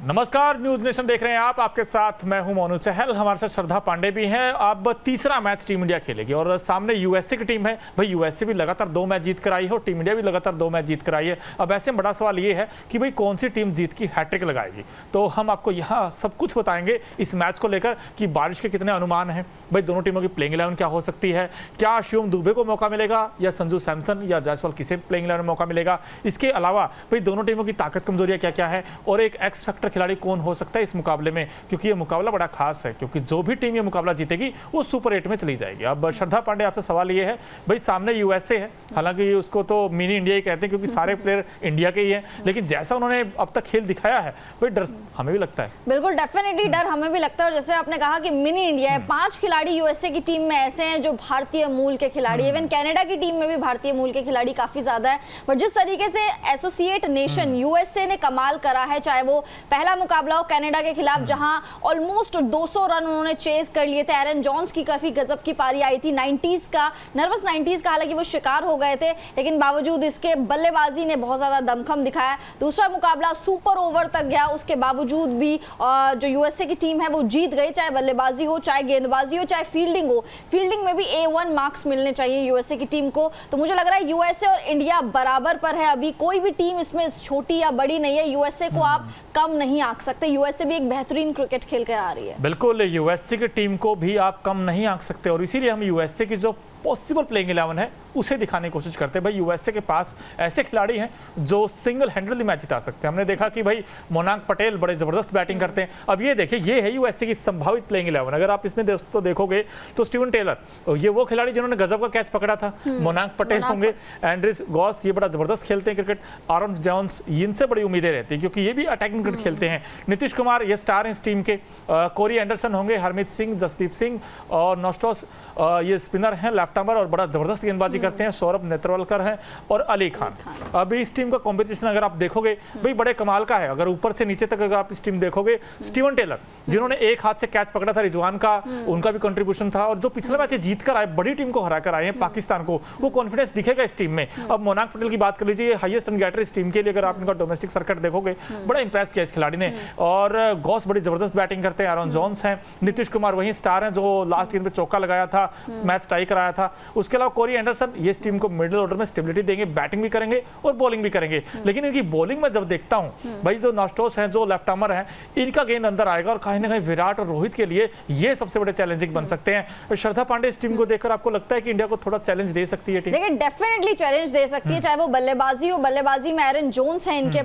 नमस्कार, news nation देख रहे हैं आप। आपके साथ मैं हूं मोनू चहल, हमारे साथ श्रद्धा पांडे भी हैं। अब तीसरा मैच टीम इंडिया खेलेगी और सामने यूएसए की टीम है। भाई यूएसए भी लगातार 2 मैच जीत कर आई है और टीम इंडिया भी लगातार 2 मैच जीत कर आई है। अब ऐसे में बड़ा सवाल ये है कि भाई कौन सी टीम जीत की हैट्रिक लगाएगी। तो हम आपको यहाँ सब कुछ बताएंगे इस मैच को लेकर कि बारिश के कितने अनुमान हैं, भाई दोनों टीमों की प्लेइंग 11 क्या हो सकती है, क्या शिवम दुबे को मौका मिलेगा या संजू सैमसन या जायसवाल किसे प्लेइंग 11 में मौका मिलेगा। इसके अलावा भाई दोनों टीमों की ताकत कमजोरियां क्या क्या है और एक एक्स फैक्टर खिलाड़ी कौन हो सकता है इस मुकाबले में, क्योंकि ये मुकाबला बड़ा खास है, क्योंकि जो भी टीम ये मुकाबला जीतेगी वो सुपर 8 में चली जाएगी। अब श्रद्धा पांडे आपसे सवाल ये है, भाई सामने यूएसए है, हालांकि उसको तो मिनी इंडिया ही कहते हैं क्योंकि सारे प्लेयर इंडिया के ही हैं, लेकिन जैसा उन्होंने अब तक खेल दिखाया है भाई डर हमें भी लगता है। बिल्कुल डेफिनेटली डर हमें भी लगता है। और जैसे आपने कहा कि मिनी इंडिया है, 5 खिलाड़ी यूएसए की टीम में ऐसे हैं जो भारतीय मूल के खिलाड़ी, इवन कनाडा की टीम में भी भारतीय मूल के खिलाड़ी काफी ज्यादा है। बट जिस तरीके से एसोसिएट नेशन यूएसए ने कमाल करा है, चाहे वो पहला मुकाबला हो कनाडा के खिलाफ जहां ऑलमोस्ट 200 रन उन्होंने चेज कर लिए थे, एरन जॉन्स की काफी गजब की पारी आई थी, 90s का नर्वस 90s का हालांकि वो शिकार हो गए थे, लेकिन बावजूद इसके बल्लेबाजी ने बहुत ज्यादा दमखम दिखाया। दूसरा मुकाबला सुपर ओवर तक गया, उसके बावजूद भी जो यूएसए की टीम है वो जीत गई, चाहे बल्लेबाजी हो, चाहे गेंदबाजी हो, चाहे फील्डिंग हो। फील्डिंग में भी A1 मार्क्स मिलने चाहिए यूएसए की टीम को। तो मुझे लग रहा है यूएसए और इंडिया बराबर पर है अभी, कोई भी टीम इसमें छोटी या बड़ी नहीं है। यूएसए को आप कम नहीं आंक सकते, यूएसए भी एक बेहतरीन क्रिकेट खेल कर आ रही है। बिल्कुल, यूएसए की टीम को भी आप कम नहीं आंक सकते और इसीलिए हम यूएसए की जो पॉसिबल प्लेइंग 11 है उसे दिखाने की कोशिश करते हैं। भाई यूएसए के पास ऐसे खिलाड़ी हैं जो सिंगल हैंडेडली मैच जिता सकते हैं। हमने देखा कि भाई मोनांक पटेल बड़े जबरदस्त बैटिंग करते हैं। अब ये देखिए, ये है यूएसए की संभावित प्लेइंग 11। अगर आप इसमें दोस्तों देखोगे तो स्टीवन टेलर, ये वो खिलाड़ी जिन्होंने गजब का कैच पकड़ा था। मोनांक पटेल होंगे, एंड्रिस गॉस, ये बड़ा जबरदस्त खेलते हैं क्रिकेट। आरन जॉन्स, इनसे बड़ी उम्मीदें रहती है क्योंकि ये भी अटैकिंग क्रिकेट खेलते हैं। नीतीश कुमार, ये स्टार हैं इस टीम के। कोरी एंडरसन होंगे, हरमीत सिंह, जसदीप सिंह और नॉस्टोस, ये स्पिनर हैं, लेफ्ट आर्मर और बड़ा जबरदस्त गेंदबाजी करते हैं। सौरभ नेत्रवलकर हैं और अली खान। अभी इस टीम का कंपटीशन अगर आप देखोगे भाई बड़े कमाल का है। अगर ऊपर से नीचे तक अगर आप इस टीम देखोगे, स्टीवन टेलर जिन्होंने एक हाथ से कैच पकड़ा था रिजवान का, उनका भी कंट्रीब्यूशन था और जो पिछले मैच जीत कर आए, बड़ी टीम को हरा कर आए हैं पाकिस्तान को, वो कॉन्फिडेंस दिखेगा इस टीम में। अब मोनांक पटेल की बात कर लीजिए, हाईएस्ट रन गेटर इस टीम के लिए। अगर आप इनका डोमेस्टिक सर्किट देखोगे, बड़ा इंप्रेस किया इस खिलाड़ी ने। और गॉस बड़ी जबरदस्त बैटिंग करते हैं। आरन जॉन्स हैं, नीतीश कुमार वही स्टार हैं जो लास्ट गेंद पे चौका लगाया था, मैच टाई कराया था। उसके अलावा कोरी एंडरसन, ये इस टीम को मिडिल ऑर्डर में स्टेबिलिटी देंगे, बैटिंग भी करेंगे और बॉलिंग भी करेंगे। लेकिन इनकी बॉलिंग में जब देखता हूं भाई, जो नॉस्टोस हैं, जो लेफ्ट आर्मर हैं, इनका गेंद अंदर आएगा और कहीं ना कहीं विराट और रोहित के लिए ये सबसे बड़े चैलेंजिंग बन सकते हैं। श्रद्धा पांडे, इस टीम को देखकर आपको लगता है कि इंडिया को थोड़ा चैलेंज दे सकती है टीम? देखिए डेफिनेटली चैलेंज दे सकती है, चाहे वो बल्लेबाजी हो। बल्लेबाजी में एरन जोन्स है इनके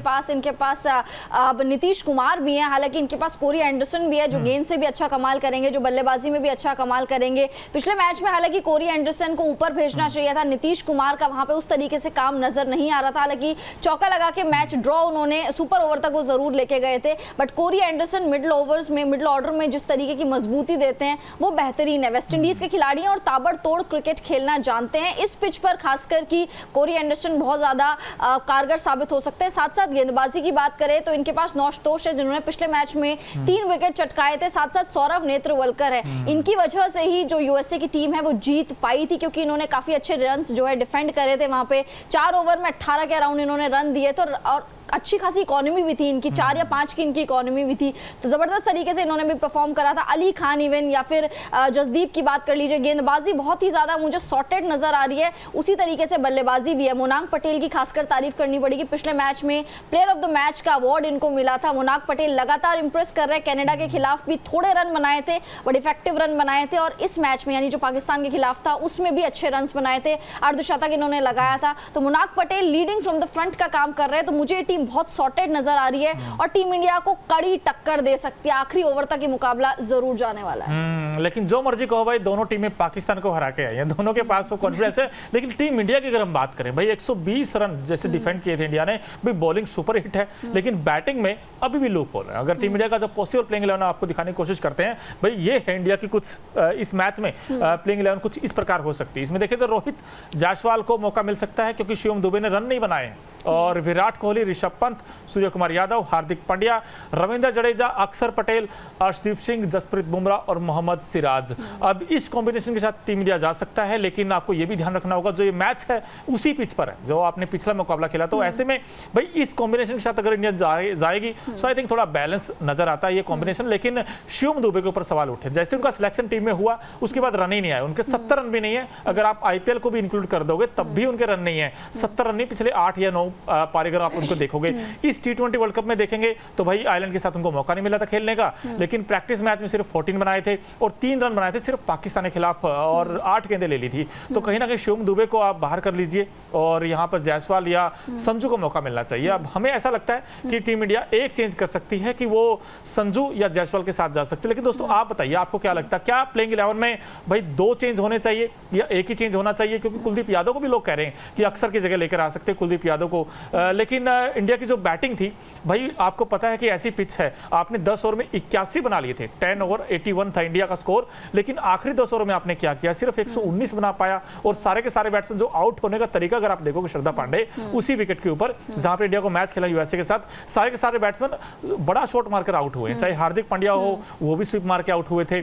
पास अब नीतीश कुमार भी है, हालांकि इनके पास कोरी एंडरसन भी है जो गेंद से भी अच्छा कमाल करेंगे, जो बल्लेबाजी में भी अच्छा कमाल करेंगे। पिछले मैच में हालांकि कोरी एंडरसन को ऊपर भेजना चाहिए था, नीतीश कुमार का वहां पे उस तरीके से काम नजर नहीं आ रहा था। हालांकि चौका लगा के मैच ड्रॉ उन्होंने सुपर ओवर तक वो जरूर लेके गए थे, but Corey Anderson middle overs में, मिडिल ऑर्डर में जिस तरीके की मजबूती देते हैं वो बेहतरीन है। वेस्ट इंडीज के खिलाड़ी हैं और ताबड़तोड़ क्रिकेट खेलना जानते हैं। इस पिच पर खासकर की कोरी एंडरसन बहुत ज्यादा कारगर साबित हो सकते हैं। साथ साथ गेंदबाजी की बात करें तो इनके पास नौशतोष है जिन्होंने पिछले मैच में 3 विकेट चटकाए थे। साथ साथ सौरभ नेत्रवलकर है, इनकी वजह से ही जो यूएसए की टीम है वो जीत पाई थी, क्योंकि इन्होंने काफी अच्छे रन्स जो है डिफेंड करे थे। वहां पे 4 ओवर में 18 के अराउंड इन्होंने रन दिए तो और अच्छी खासी इकोनॉमी भी थी इनकी, 4 या 5 की इनकी इकोनॉमी भी थी, तो जबरदस्त तरीके से इन्होंने भी परफॉर्म करा था। अली खान इवन या फिर जसदीप की बात कर लीजिए, गेंदबाजी बहुत ही ज्यादा मुझे सॉर्टेड नजर आ रही है, उसी तरीके से बल्लेबाजी भी है। मोनांक पटेल की खासकर तारीफ करनी पड़ेगी, पिछले मैच में प्लेयर ऑफ द मैच का अवार्ड इनको मिला था। मोनांक पटेल लगातार इंप्रेस कर रहे हैं, कनाडा के खिलाफ भी थोड़े रन बनाए थे बट इफेक्टिव रन बनाए थे, और इस मैच में यानी जो पाकिस्तान के खिलाफ था उसमें भी अच्छे रन बनाए थे, अर्धशतक इन्होंने लगाया था। तो Monank Patel leading from the front का काम कर रहे हैं, तो मुझे ये टीम बहुत सॉर्टेड नजर आ रही है और टीम इंडिया को कड़ी टक्कर दे सकती है। आखिरी ओवर तक ये मुकाबला जरूर जाने वाला है। लेकिन जो मर्जी कहो भाई, दोनों टीमें पाकिस्तान को हरा के आई हैं, दोनों के पास वो कॉन्फिडेंस है। लेकिन टीम इंडिया की अगर हम बात करें भाई, 120 रन जैसे डिफेंड किए थे इंडिया ने, भाई बॉलिंग सुपर हिट है, लेकिन बैटिंग में अभी भी लूप होल है। अगर टीम इंडिया का जो पॉसिबल प्लेइंग 11 आपको दिखाने की कोशिश करते हैं, भाई ये है इंडिया की कुछ इस मैच में प्लेइंग 11 कुछ इस प्रकार हो सकती है। इसमें देखिए तो रोहित जायसवाल को मौका मिल सकता है क्योंकि शिवम दुबे ने रन नहीं बनाए और विराट कोहली, ऋषभ पंत, सूर्य कुमार यादव, हार्दिक पांड्या, रविंद्र जडेजा, अक्षर पटेल, अर्शदीप सिंह, जसप्रीत बुमराह और मोहम्मद सिराज। अब इस कॉम्बिनेशन के साथ टीम इंडिया जा सकता है, लेकिन आपको ये भी ध्यान रखना होगा जो ये मैच है उसी पिच पर है जो आपने पिछला मुकाबला खेला, तो ऐसे में भाई इस कॉम्बिनेशन के साथ अगर इंडिया जाएगी सो आई थिंक थोड़ा बैलेंस नजर आता है ये कॉम्बिनेशन। लेकिन शिवम दुबे के ऊपर सवाल उठे, जैसे उनका सिलेक्शन टीम में हुआ उसके बाद रन ही नहीं आए, उनके 70 रन भी नहीं है, अगर आप आईपीएल को भी इंक्लूड कर दोगे तब भी उनके रन नहीं है, 70 रन नहीं, पिछले 8 या 9 पारी अगर आप उनको देखोगे। इस T20 वर्ल्ड कप में देखेंगे तो भाई आयरलैंड के साथ उनको मौका नहीं मिला था खेलने का, लेकिन प्रैक्टिस मैच में सिर्फ 14 बनाए थे और 3 रन बनाए थे सिर्फ पाकिस्तान के खिलाफ और 8 गेंदें ले ली थी। तो कहीं ना कहीं शिवम दुबे को आप बाहर कर लीजिए और यहाँ पर जायसवाल या संजू को मौका मिलना चाहिए। अब हमें ऐसा लगता है कि टीम इंडिया एक चेंज कर सकती है कि वो संजू या जायसवाल के साथ जा सकती है। लेकिन दोस्तों आप बताइए आपको क्या लगता है, क्या प्लेइंग 11 में भाई 2 चेंज होने चाहिए या एक ही चेंज होना चाहिए? क्योंकि कुलदीप यादव को भी लोग कह रहे हैं कि अक्सर की जगह लेकर आ सकते हैं कुलदीप यादव को, लेकिन इंडिया की जो बैटिंग थी भाई आपको पता है कि ऐसी पिच है, आपने 10 ओवर में 81 बना लिए थे, 10 ओवर 81 था इंडिया का स्कोर, लेकिन आखिरी 10 ओवर में आपने क्या किया, सिर्फ 119 बना पाया। और सारे के सारे बैट्समैन जो आउट होने का तरीका अगर आप देखोगे श्रद्धा पांडे उसी विकेट के ऊपर जहां पर इंडिया को मैच खेला यूएसए के साथ, सारे के सारे बैट्समैन बड़ा शॉट मारकर आउट हुए, चाहे हार्दिक पांड्या हो वो भी स्वीप मार के आउट हुए थे,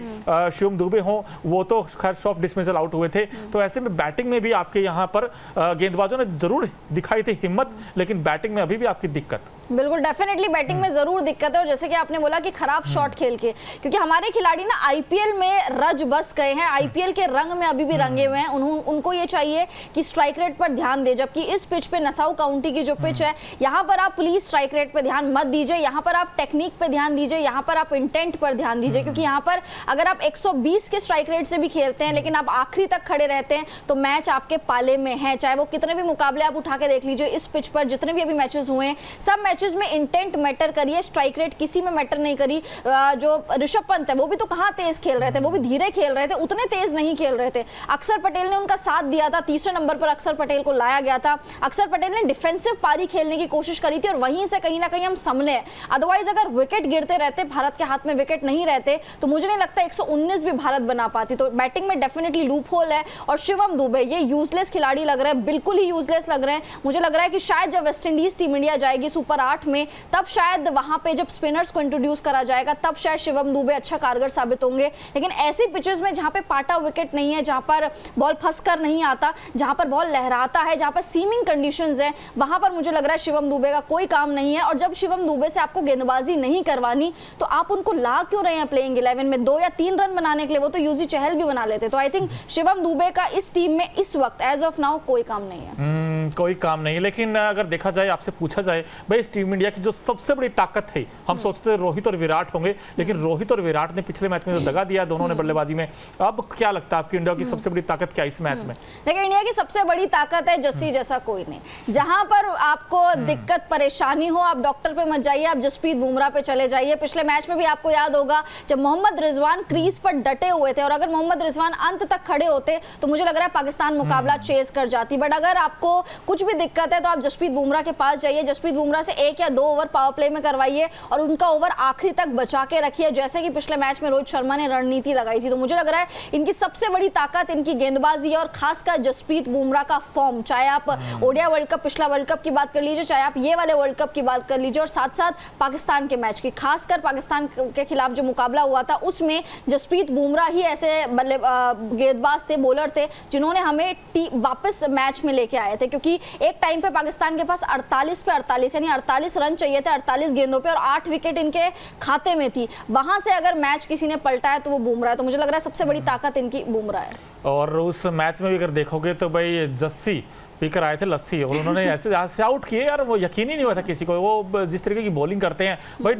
शिवम दुबे हो वो तो खैर शॉर्ट डिसमिसल आउट हुए थे। तो ऐसे में बैटिंग में भी आपके यहाँ पर गेंदबाजों ने जरूर दिखाई थी हिम्मत, लेकिन बैटिंग में अभी भी आपकी दिक्कत। बिल्कुल डेफिनेटली बैटिंग में जरूर दिक्कत है, और जैसे कि आपने बोला कि खराब शॉट खेल के, क्योंकि हमारे खिलाड़ी ना आईपीएल में रज बस गए हैं, आईपीएल के रंग में अभी भी रंगे हुए हैं, उनको ये चाहिए कि स्ट्राइक रेट पर ध्यान दे, जबकि इस पिच पे नसाउ काउंटी की जो पिच है यहाँ पर आप प्लीज स्ट्राइक रेट पे ध्यान मत दीजिए, यहाँ पर आप टेक्निक पे ध्यान दीजिए, यहाँ पर आप इंटेंट पर ध्यान दीजिए, क्योंकि यहाँ पर अगर आप 120 के स्ट्राइक रेट से भी खेलते हैं लेकिन आप आखिरी तक खड़े रहते हैं तो मैच आपके पाले में है। चाहे वो कितने भी मुकाबले आप उठा के देख लीजिए, इस पिच पर जितने भी अभी मैचेस हुए हैं सब मैचेस में इंटेंट मैटर करिए, स्ट्राइक रेट किसी में मैटर नहीं करी। जो ऋषभ पंत है वो भी तो कहाँ तेज खेल रहे थे, वो भी धीरे खेल रहे थे, उतने तेज नहीं खेल रहे थे। अक्षर पटेल ने उनका साथ दिया था, तीसरे नंबर पर अक्षर पटेल को लाया गया था, अक्षर पटेल ने डिफेंसिव पारी खेलने की कोशिश करी थी और वहीं से कहीं ना कहीं हम संभले। अदरवाइज अगर विकेट गिरते रहते, भारत के हाथ में विकेट नहीं रहते, तो मुझे नहीं लगता 119 भी भारत बना पाती। तो बैटिंग में डेफिनेटली लूप होल है। और शिवम दुबे ये यूजलेस खिलाड़ी लग रहे हैं, बिल्कुल ही यूजलेस लग रहे हैं। मुझे लग रहा है कि शायद जब वेस्ट इंडीज टीम इंडिया जाएगी सुपर 8 में, तब शायद वहां पे जब स्पिनर्स को इंट्रोड्यूस करा जाएगा तब शायद शिवम दुबे अच्छा कारगर साबित होंगे। लेकिन ऐसी पिचेस में जहां पे पाटा विकेट नहीं है, जहां पर बॉल फंस कर नहीं आता, जहां पर बॉल लहराता है, जहां पर सीमिंग कंडीशंस है, वहां पर मुझे लग रहा है शिवम दुबे का कोई काम नहीं है। और जब शिवम दुबे से आपको गेंदबाजी नहीं करवानी तो आप उनको ला क्यों रहे हैं प्लेइंग 11 में? 2 या 3 रन बनाने के लिए वो तो यूजी चहल भी बना लेते। तो आई थिंक शिवम दुबे का इस टीम में इस वक्त एज ऑफ नाउ कोई काम नहीं है। कोई काम नहीं। लेकिन अगर देखा जाए, आपसे पूछा जाए भाई इस टीम इंडिया की जो सबसे बड़ी ताकत है, हम सोचते थे रोहित और विराट होंगे, लेकिन रोहित और विराट ने पिछले मैच में जो दगा दिया दोनों ने बल्लेबाजी में, अब क्या लगता है आपकी इंडिया की सबसे बड़ी ताकत क्या इस मैच में? देखिए इंडिया की सबसे बड़ी ताकत है जस्सी जैसा कोई नहीं। जहां पर आपको दिक्कत परेशानी हो आप डॉक्टर पे मत जाइए, आप जसप्रीत बुमराह पे चले जाइए। पिछले मैच में भी आपको याद होगा जब मोहम्मद रिजवान क्रीज पर डटे हुए थे, और अगर मोहम्मद रिजवान अंत तक खड़े होते तो मुझे लग रहा है पाकिस्तान मुकाबला चेस कर जाती। बट अगर आपको कुछ भी दिक्कत है तो आप जसप्रीत बुमराह के पास जाइए, जसप्रीत बुमराह से 1 या 2 ओवर पावर प्ले में करवाइए और उनका ओवर आखिरी तक बचा के रखिए, जैसे कि पिछले मैच में रोहित शर्मा ने रणनीति लगाई थी। तो मुझे लग रहा है इनकी सबसे बड़ी ताकत इनकी गेंदबाजी है, और खासकर जसप्रीत बुमराह का फॉर्म। चाहे आप ओडिया वर्ल्ड कप, पिछला वर्ल्ड कप की बात कर लीजिए, चाहे आप ये वाले वर्ल्ड कप की बात कर लीजिए, और साथ साथ पाकिस्तान के मैच की, खासकर पाकिस्तान के खिलाफ जो मुकाबला हुआ था उसमें जसप्रीत बुमराह ही ऐसे गेंदबाज थे, बॉलर थे जिन्होंने हमें वापस मैच में लेके आए थे। क्योंकि एक टाइम पे पाकिस्तान के पास 48 पे 48 यानी 48 रन चाहिए थे 48 गेंदों पे, और 8 विकेट इनके खाते में थी। वहां से अगर मैच किसी ने पलटा है तो वो बुमराह है। तो मुझे लग रहा है सबसे बड़ी ताकत इनकी बुमराह है। और उस मैच में भी अगर देखोगे तो भाई जस्सी पीकर आए थे लस्सी, और उन्होंने ऐसे आउट किए यार, वो यकीन ही नहीं हुआ था किसी को। वो जिस तरीके की बॉलिंग करते हैं भाई,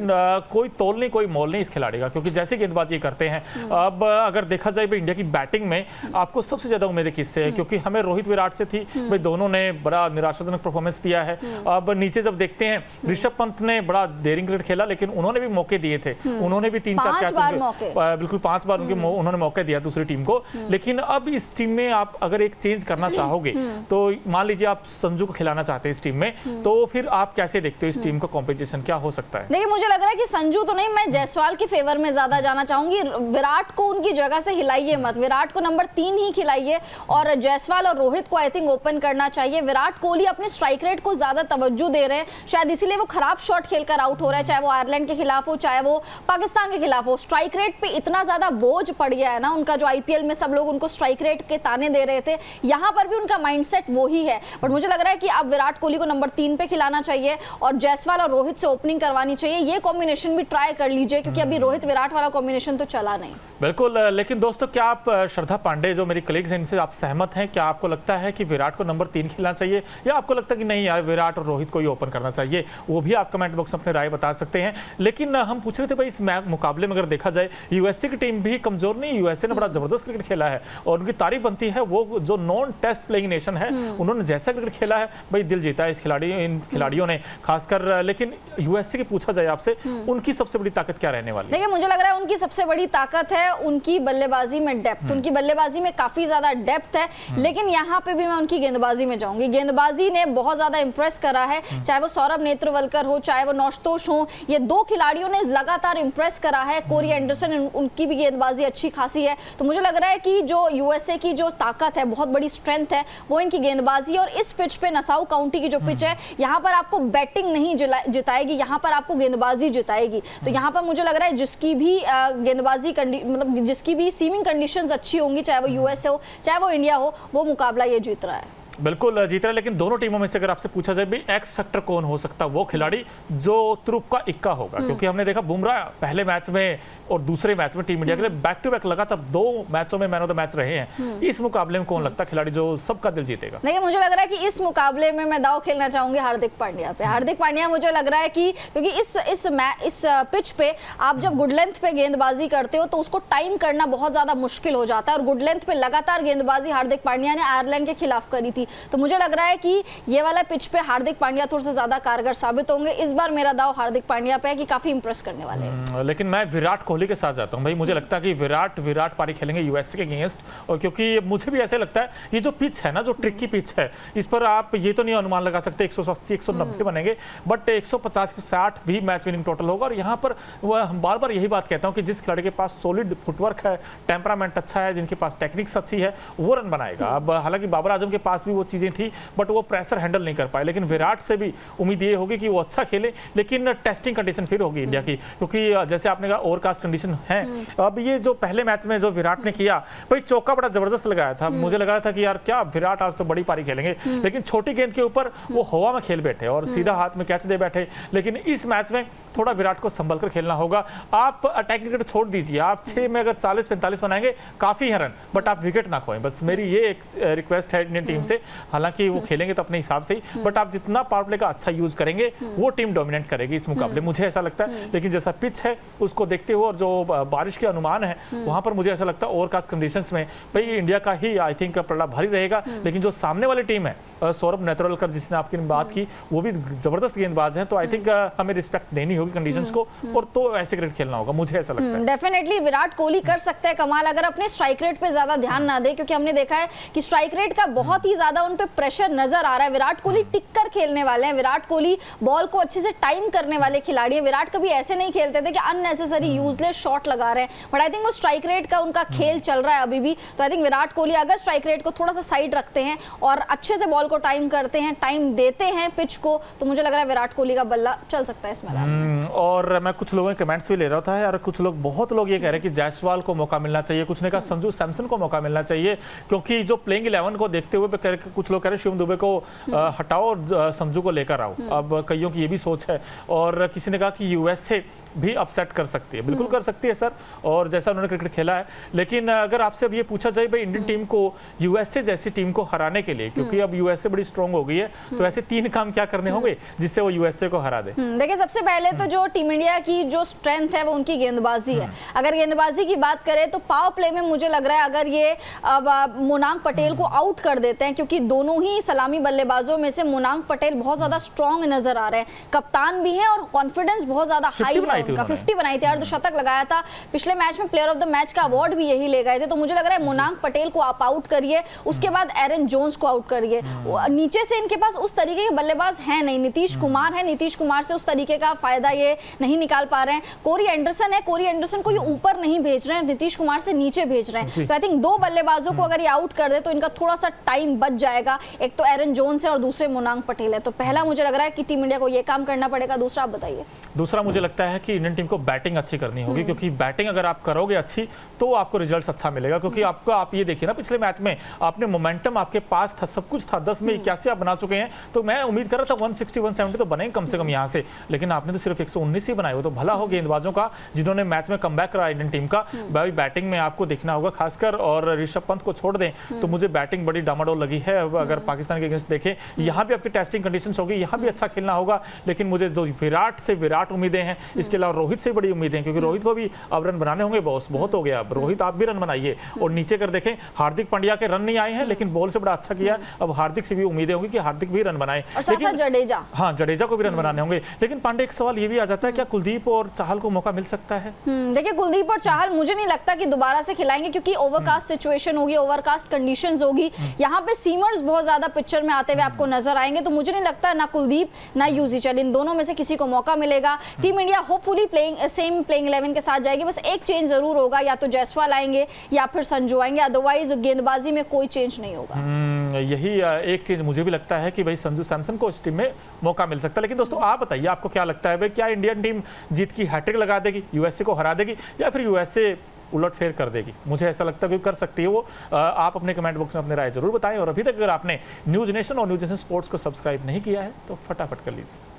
कोई तोल नहीं कोई मोल नहीं इस खिलाड़ी का, क्योंकि जैसे गेंदबाजी करते हैं। अब अगर देखा जाए भाई इंडिया की बैटिंग में आपको सबसे ज्यादा उम्मीदें किससे है? क्योंकि हमें रोहित विराट से थी भाई, दोनों ने बड़ा निराशाजनक परफॉर्मेंस दिया है। अब नीचे जब देखते हैं ऋषभ पंत ने बड़ा डेयरिंग क्रिकेट खेला, लेकिन उन्होंने भी मौके दिए थे, उन्होंने भी 3-4 कैच, बिल्कुल 5 बार उन्होंने मौके दिया दूसरी टीम को। लेकिन अब इस टीम में आप अगर एक चेंज करना चाहोगे तो मान लीजिए आप संजू को खिलाना चाहते हैं इस टीम में, तो फिर आप कैसे देखते हो इस टीम का कॉम्पिटिशन क्या हो सकता है? देखिए मुझे लग रहा है कि संजू तो नहीं, मैं जायसवाल के फेवर में ज्यादा जाना चाहूंगी। विराट को उनकी जगह से हिलाइए मत, विराट को नंबर 3 ही खिलाइए और जायसवाल और रोहित को आई थिंक ओपन करना चाहिए। विराट कोहली अपने स्ट्राइक रेट को ज्यादा तवज्जो दे रहे हैं, शायद इसीलिए वो खराब शॉट खेलकर आउट हो रहा है, चाहे वो आयरलैंड के खिलाफ हो चाहे वो पाकिस्तान के खिलाफ हो। स्ट्राइक रेट पे इतना ज्यादा बोझ पड़ गया है ना उनका, जो आईपीएल में सब लोग उनको स्ट्राइक रेट के ताने दे रहे थे, यहाँ पर भी उनका माइंडसेट वही है। बट मुझे लग रहा है कि अब विराट कोहली को नंबर 3 पे खिलाना चाहिए और जायसवाल और रोहित से ओपनिंग करवानी चाहिए। ये कॉम्बिनेशन भी ट्राई कर लीजिए, क्योंकि अभी रोहित विराट वाला कॉम्बिनेशन तो चला नहीं। बिल्कुल, लेकिन दोस्तों क्या आप श्रद्धा पांडे जो मेरी कलीग्स हैं इनसे आप सहमत हैं? क्या आपको लगता है कि विराट को नंबर 3 खिलाना चाहिए, या आपको लगता है कि नहीं यार विराट और रोहित को ही ओपन करना चाहिए? वो भी आप कमेंट बॉक्स में अपनी राय बता सकते हैं। लेकिन हम पूछ रहे थे भाई, इस मुकाबले में अगर देखा जाए यूएसए की टीम भी कमजोर नहीं, यूएसए ने बड़ा जबरदस्त क्रिकेट खेला है और उनकी तारीफ बनती है। वो जो नॉन टेस्ट प्लेइंग नेशन है उन्होंने जैसा क्रिकेट खेला है भाई, दिल जीता है इन खिलाड़ियों ने खासकर। लेकिन यूएसए की पूछा जाए आपसे, उनकी सबसे बड़ी ताकत क्या रहने वाली है? देखिए मुझे लग रहा है उनकी सबसे बड़ी ताकत है उनकी बल्लेबाजी में डेप्थ। उनकी बल्लेबाजी में काफी ज्यादा डेप्थ है, लेकिन यहाँ पे भी मैं उनकी गेंदबाजी में जाऊंगी। गेंदबाजी ने बहुत ज्यादा इंप्रेस करा है, चाहे वो सौरभ नेत्रवलकर हो चाहे वो नौशतोष हो, ये 2 खिलाड़ियों ने लगातार इंप्रेस करा है। कोरी एंडरसन उनकी भी गेंदबाजी अच्छी खासी है। तो मुझे लग रहा है कि जो यूएसए की जो ताकत है, बहुत बड़ी स्ट्रेंथ है, वो इनकी गेंदबाजी। और इस पिच पे नसाउ काउंटी की जो पिच है, यहाँ पर आपको बैटिंग नहीं जिताएगी, यहाँ पर आपको गेंदबाजी जिताएगी। तो यहाँ पर मुझे लग रहा है जिसकी भी गेंदबाजी मतलब जिसकी भी सीमिंग कंडीशंस अच्छी होंगी, चाहे वो यूएसए हो चाहे वो इंडिया हो, वो मुकाबला ये जीत रहा है। बिल्कुल जीत रहा है। लेकिन दोनों टीमों में से अगर आपसे पूछा जाए भी एक्स फैक्टर कौन हो सकता है, वो खिलाड़ी जो तुरुप का इक्का होगा, क्योंकि हमने देखा बुमराह पहले मैच में और दूसरे मैच में टीम इंडिया के लिए बैक टू बैक लगातार 2 मैचों में मैन ऑफ द मैच रहे हैं। इस मुकाबले में कौन लगता है खिलाड़ी जो सबका दिल जीतेगा? देखिए मुझे लग रहा है कि इस मुकाबले में मैं दाव खेलना चाहूंगी हार्दिक पांड्या पे। हार्दिक पांड्या मुझे लग रहा है कि क्योंकि इस पिच पे आप जब गुड लेंथ पे गेंदबाजी करते हो तो उसको टाइम करना बहुत ज्यादा मुश्किल हो जाता है, और गुड लेंथ पे लगातार गेंदबाजी हार्दिक पांड्या ने आयरलैंड के खिलाफ करी थी। तो मुझे लग रहा है कि ये वाला पिच पे हार्दिक पांड्या थोड़ा सा ज्यादा कारगर साबित होंगे। इस बार मेरा दाव हार्दिक पांड्या पे है कि काफी इंप्रेस करने वाले हैं। लेकिन मैं विराट कोहली के साथ जाता हूं भाई। मुझे लगता है कि विराट पारी खेलेंगे यूएसए के अगेंस्ट, और क्योंकि मुझे भी ऐसे लगता है ये जो पिच है ना, जो ट्रिकी पिच है, इस पर आप ये तो नहीं अनुमान लगा सकते 180 190 बनेंगे, बट 150 160 भी मैच विनिंग टोटल होगा। और यहाँ पर हम बार बार यही बात कहता हूँ कि जिस खिलाड़ी के पास सॉलिड फुटवर्क है, टेम्परामेंट अच्छा है, जिनके पास टेक्निक्स अच्छी है, वो रन बनाएगा। अब हालांकि बाबर आजम के पास भी वो चीजें थी, बट वो प्रेशर हैंडल नहीं कर पाए। लेकिन विराट से भी उम्मीद ये होगी कि वो अच्छा खेले, लेकिन टेस्टिंग कंडीशन फिर होगी इंडिया की, क्योंकि जैसे आपने कहा ओवरकास्ट कंडीशन है। अब ये जो पहले मैच में जो विराट ने किया भाई, चौका बड़ा जबरदस्त लगाया था। मुझे लगा था कि यार क्या विराट आज तो बड़ी पारी खेलेंगे, लेकिन छोटी गेंद के ऊपर वो हवा में खेल बैठे और सीधा हाथ में कैच दे बैठे। लेकिन इस मैच में थोड़ा विराट को संभल कर खेलना होगा। आप अटैकिंग क्रिकेट छोड़ दीजिए, आप 6 में अगर 40-45 बनाएंगे काफी है रन, बट आप विकेट ना खोएं। बस मेरी ये एक रिक्वेस्ट है इंडियन टीम से। हालांकि वो खेलेंगे तो अपने हिसाब से ही, बट आप जितना पावर प्ले का अच्छा यूज करेंगे वो टीम डोमिनेट करेगी इस मुकाबले, मुझे ऐसा लगता है। लेकिन जैसा पिच है उसको देखते हुए और जो बारिश के अनुमान है वहां पर मुझे ऐसा लगता है ओवरकास्ट कंडीशंस में भाई इंडिया का ही आई थिंक पलड़ा भारी रहेगा। लेकिन जो सामने वाली टीम है, सौरभ नेत्रवलकर जिसने आपकी बात की, वो भी जबरदस्त गेंदबाज हैं, तो आई थिंक हमें रिस्पेक्ट देनी होगी कंडीशंस को, और तो ऐसे क्रिकेट खेलना होगा, मुझे ऐसा लगता है। डेफिनेटली विराट कोहली कर सकते हैं कमाल, अगर अपने स्ट्राइक रेट पे ज्यादा ध्यान ना दे, क्योंकि हमने देखा है कि स्ट्राइक रेट का बहुत ही ज्यादा उन पे प्रेशर नजर आ रहा है। विराट कोहली टिक कर खेलने वाले हैं, विराट कोहली बॉल को अच्छे से टाइम करने वाले खिलाड़ी हैं। विराट कभी ऐसे नहीं खेलते थे कि अननेसेसरी यूजलेस शॉट लगा रहे हैं, बट आई थिंक वो स्ट्राइक रेट का उनका खेल चल रहा है अभी भी। तो आई थिंक विराट कोहली अगर स्ट्राइक रेट को थोड़ा सा साइड रखते हैं और अच्छे से बॉल को टाइम करते हैं, टाइम देते हैं पिच को, तो मुझे लग रहा है विराट कोहली का बल्ला चल सकता है इस मैदान में। और मैं कुछ लोगों के कमेंट्स भी ले रहा था यार, कुछ लोग बहुत लोग ये कह रहे हैं कि जायसवाल को मौका मिलना चाहिए, कुछ ने कहा संजू सैमसन को मौका मिलना चाहिए, क्योंकि जो प्लेइंग 11 को देखते हुए कुछ लोग कह रहे हैं शिवम दुबे को हटाओ और संजू को लेकर आओ। अब कईयों की ये भी सोच है, और किसी ने कहा कि यूएसए भी अपसेट कर सकती है। बिल्कुल कर सकती है सर, और जैसा उन्होंने क्रिकेट खेला है। लेकिन अगर आपसे अब ये पूछा जाए भाई इंडियन टीम को यूएसए जैसी टीम को हराने के लिए, क्योंकि अब यूएसए बड़ी स्ट्रांग हो गई है, तो ऐसे 3 काम क्या करने होंगे जिससे वो यूएसए को हरा दे? देखिए सबसे पहले तो जो टीम इंडिया की जो स्ट्रेंथ है वो उनकी गेंदबाजी है। अगर गेंदबाजी की बात करें तो पावर प्ले में मुझे लग रहा है अगर ये अब मुनांग पटेल को आउट कर देते हैं, क्योंकि दोनों ही सलामी बल्लेबाजों में से मुनांग पटेल बहुत ज्यादा स्ट्रांग नजर आ रहे हैं, कप्तान भी है और कॉन्फिडेंस बहुत ज्यादा हाई है बनाई थी उन्होंने। 50 बनाई थी, अर्धशतक लगाया था। पिछले मैच में प्लेयर ऑफ द मैच का अवार्ड भी यही ले गए थे। तो मुझे लग रहा है मोनांक पटेल को आप आउट करिए, उसके बाद एरन जोन्स को आउट करिए। नीचे से इनके पास उस तरीके के बल्लेबाज हैं नहीं। नीतीश कुमार है, नीतीश कुमार से उस तरीके का फायदा ये नहीं निकाल पा रहे हैं। कोरी एंडरसन है, कोरी एंडरसन को ये ऊपर नहीं भेज रहे हैं, नीतीश कुमार से नीचे भेज रहे हैं। तो आई थिंक 2 बल्लेबाजों को अगर ये आउट कर दे तो इनका थोड़ा सा टाइम बच जाएगा। एक तो एरन जोन्स है और दूसरे मोनांक पटेल है। तो पहला मुझे लग रहा है कि टीम इंडिया को ये काम करना पड़ेगा। दूसरा आप बताइए। दूसरा मुझे लगता है कि इंडियन टीम को बैटिंग अच्छी करनी होगी, क्योंकि बैटिंग अगर आप करोगे अच्छी तो आपको रिजल्ट अच्छा मिलेगा। क्योंकि आपको, आप ये देखिए ना, पिछले मैच में आपने मोमेंटम आपके पास था, सब कुछ था, 10 में 81 आप बना चुके हैं। तो मैं उम्मीद कर रहा था 160 170 तो बने कम से कम यहाँ से, लेकिन आपने तो सिर्फ 119 ही बनाए। वो तो भला हो गेंदबाजों का जिन्होंने मैच में कमबैक करा इंडियन टीम का। भाई बैटिंग में आपको देखना होगा खासकर, और ऋषभ पंत को छोड़ दें तो मुझे बैटिंग बड़ी डामाडोल लगी है। अगर पाकिस्तान के अगेंस्ट देखें, यहाँ भी आपकी टेस्टिंग कंडीशंस होगी, यहाँ भी अच्छा खेलना होगा। लेकिन मुझे जो विराट से विराट उम्मीदें हैं, इसके अलावा रोहित से बड़ी उम्मीदें हैं, क्योंकि रोहित को भी अब रन बनाने होंगे। बॉस बहुत हो गया, अब रोहित आप भी रन बनाइए। और नीचे कर देखें, हार्दिक पांड्या के रन नहीं आए हैं, लेकिन बॉल से बड़ा अच्छा किया। अब हार्दिक से भी उम्मीदें होंगी कि हार्दिक भी रन बनाए। लेकिन जडेजा, हाँ, जडेजा को भी रन बनाने होंगे। लेकिन पांडे, एक सवाल ये भी आ जाता है, क्या कुलदीप और चाहल को मौका मिल सकता है? देखिए, कुलदीप और चाहल मुझे नहीं लगता कि दोबारा से खिलाएंगे, क्योंकि ओवरकास्ट सिचुएशन होगी, ओवरकास्ट कंडीशंस होगी। यहाँ पे सीमर्स बहुत ज्यादा पिक्चर में आते हुए आपको नजर आएंगे। तो मुझे नहीं लगता ना कुलदीप ना यूजुवेल, इन दोनों में से किसी को मौका मिलेगा। Team India hopefully same playing 11 के साथ जाएगी। बस एक चेंज जरूर होगा, या तो जायसवाल आएंगे या फिर संजू आएंगे, अदरवाइज गेंदबाजी में कोई चेंज नहीं होगा। यही एक चीज मुझे भी लगता है कि भाई संजू सैमसन को इस टीम में मौका मिल सकता है। लेकिन दोस्तों, आप बताइए, आपको क्या लगता है भाई, क्या इंडियन टीम जीत की हैट्रिक लगा देगी, यूएसए को हरा देगी, या फिर यूएसए उलटफेर कर देगी? मुझे ऐसा लगता है कि कर सकती है वो। आप अपने कमेंट बॉक्स में अपनी राय जरूर बताएं। और अभी तक अगर आपने न्यूज़ नेशन और न्यूज़ नेशन स्पोर्ट्स को सब्सक्राइब नहीं किया है तो फटाफट कर लीजिए।